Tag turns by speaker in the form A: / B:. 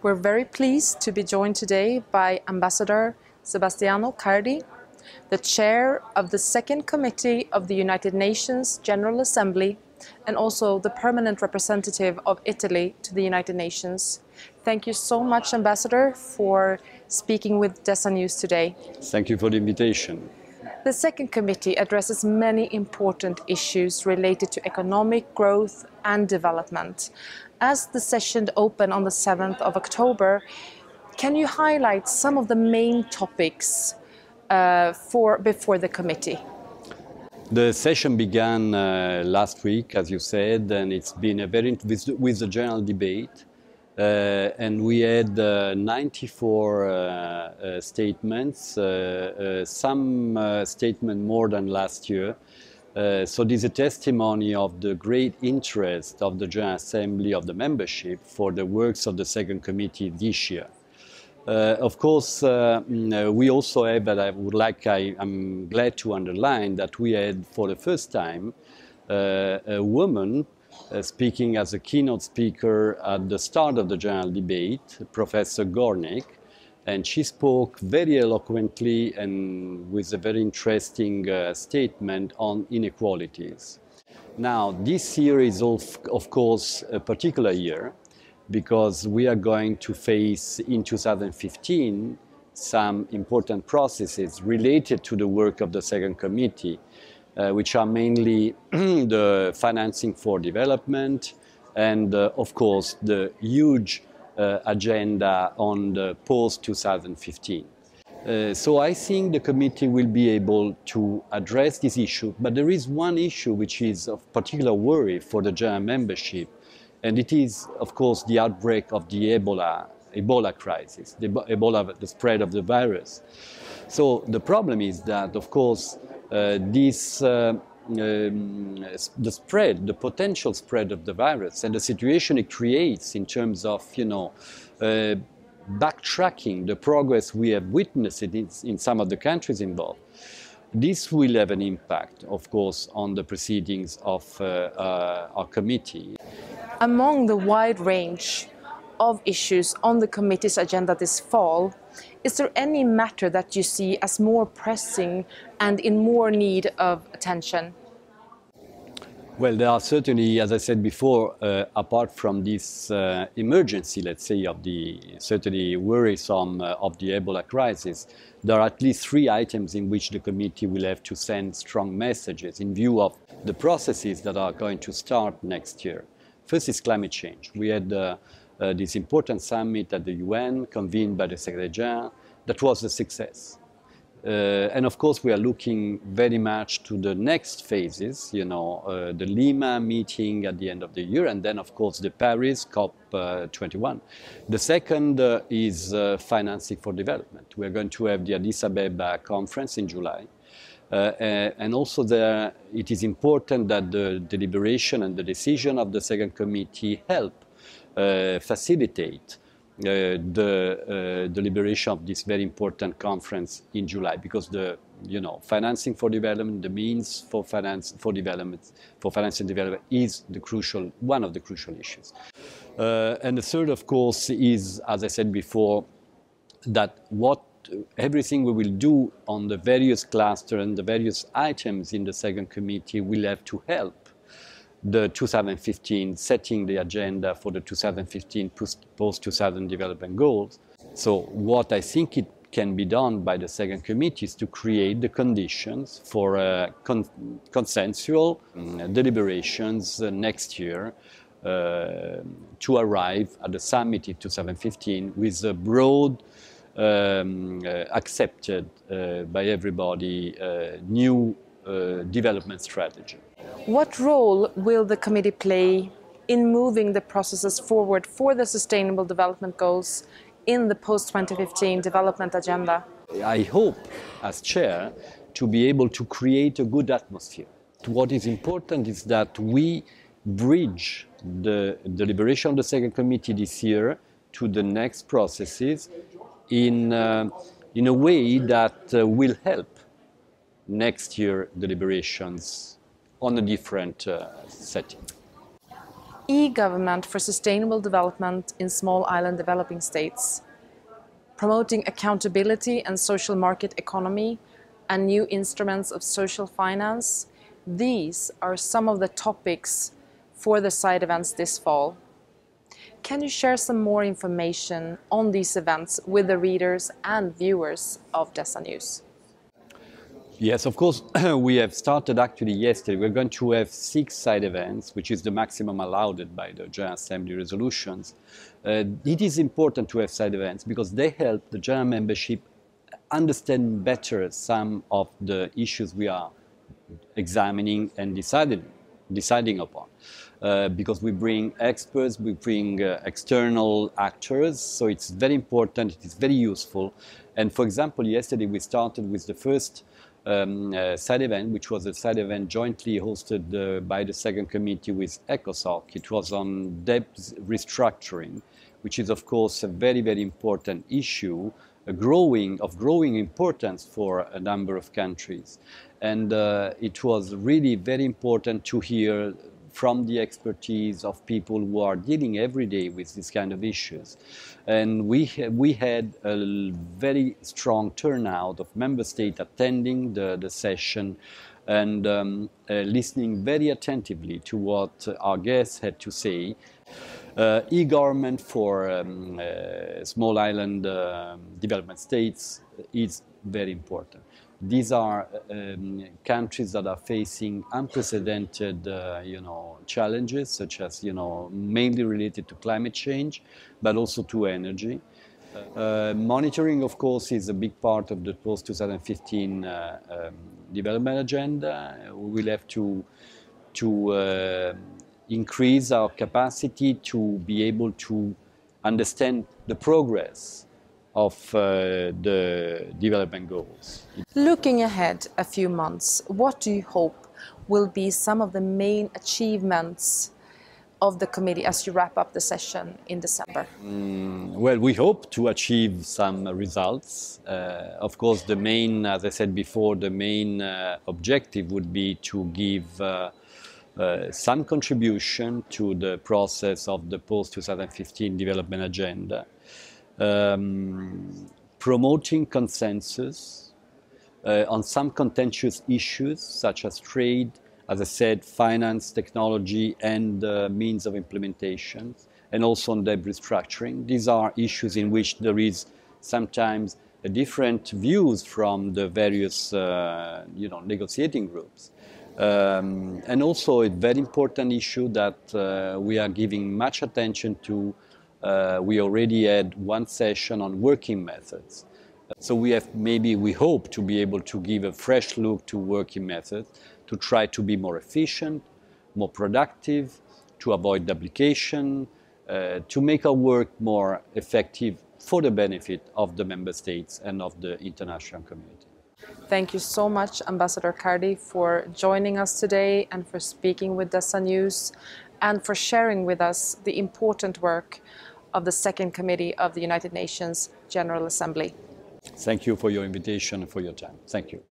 A: We're very pleased to be joined today by Ambassador Sebastiano Cardi, the chair of the Second Committee of the United Nations General Assembly and also the permanent representative of Italy to the United Nations. Thank you so much, Ambassador, for speaking with DESA News today.
B: Thank you for the invitation.
A: The Second Committee addresses many important issues related to economic growth and development. As the session opened on the 7th of October, can you highlight some of the main topics before the committee?
B: The session began last week, as you said, and it's been a with a general debate. And we had 94 statements, some statements more than last year. So this is a testimony of the great interest of the General Assembly of the membership for the works of the Second Committee this year. Of course, we also have, but I'm glad to underline that we had for the first time a woman speaking as a keynote speaker at the start of the general debate, Professor Gornick, and she spoke very eloquently and with a very interesting statement on inequalities. Now, this year is of course a particular year because we are going to face in 2015 some important processes related to the work of the Second Committee, which are mainly the financing for development and, of course, the huge agenda on the post-2015. So I think the committee will be able to address this issue, but there is one issue which is of particular worry for the general membership, and it is, of course, the outbreak of the Ebola crisis, the spread of the virus. So the problem is that, of course, the potential spread of the virus and the situation it creates in terms of, backtracking the progress we have witnessed in some of the countries involved, this will have an impact, of course, on the proceedings of our committee.
A: Among the wide range of issues on the committee's agenda this fall, is there any matter that you see as more pressing and in more need of attention?
B: Well, there are certainly, as I said before, apart from this emergency, let's say, of the certainly worrisome of the Ebola crisis, there are at least 3 items in which the committee will have to send strong messages in view of the processes that are going to start next year. First is climate change. We had this important summit at the UN, convened by the Secretary General, that was a success. And of course, we are looking very much to the next phases, the Lima meeting at the end of the year, and then, of course, the Paris COP21. The second is financing for development. We are going to have the Addis Ababa conference in July. And also there, it is important that the deliberation and the decision of the Second Committee help facilitate the deliberation of this very important conference in July, because the financing for development, the means for financing development is one of the crucial issues. And the third, of course, is, as I said before, that everything we will do on the various clusters and the various items in the Second Committee will have to help the 2015, setting the agenda for the 2015 post-2000 development goals. So what I think it can be done by the Second Committee is to create the conditions for consensual deliberations next year to arrive at the summit in 2015 with a broad accepted by everybody new development strategy.
A: What role will the committee play in moving the processes forward for the Sustainable Development Goals in the post-2015 development agenda?
B: I hope, as chair, to be able to create a good atmosphere. What is important is that we bridge the deliberation of the Second Committee this year to the next processes in a way that will help next year deliberations on a different setting.
A: e-government for sustainable development in small island developing states, promoting accountability and social market economy, and new instruments of social finance. These are some of the topics for the side events this fall. Can you share some more information on these events with the readers and viewers of DESA News?
B: Yes, of course, we have started actually yesterday. We're going to have 6 side events, which is the maximum allowed by the General Assembly resolutions. It is important to have side events because they help the General Membership understand better some of the issues we are examining and deciding upon. Because we bring experts, we bring external actors, so it's very important, it is very useful. And for example, yesterday we started with the first side event, which was a side event jointly hosted by the second committee with ECOSOC. It was on debt restructuring, which is of course a very, very important issue, of growing importance for a number of countries. And it was really very important to hear from the expertise of people who are dealing every day with these kind of issues. And we had a very strong turnout of member states attending the session and listening very attentively to what our guests had to say. E-government for small island development states is very important. These are countries that are facing unprecedented, challenges, such as, mainly related to climate change, but also to energy. Monitoring, of course, is a big part of the post-2015 development agenda. We will have to increase our capacity to be able to understand the progress of the development goals.
A: Looking ahead a few months, what do you hope will be some of the main achievements of the committee as you wrap up the session in December?
B: Well, we hope to achieve some results. Of course, the main, as I said before, the main objective would be to give some contribution to the process of the post-2015 development agenda. Promoting consensus on some contentious issues such as trade, as I said, finance, technology, and means of implementation, and also on debt restructuring. These are issues in which there is sometimes different views from the various negotiating groups. And also a very important issue that we are giving much attention to. We already had one session on working methods. So we hope to be able to give a fresh look to working methods, to try to be more efficient, more productive, to avoid duplication, to make our work more effective for the benefit of the member states and of the international community.
A: Thank you so much, Ambassador Cardi, for joining us today and for speaking with DESA News and for sharing with us the important work of the Second Committee of the United Nations General Assembly.
B: Thank you for your invitation and for your time. Thank you.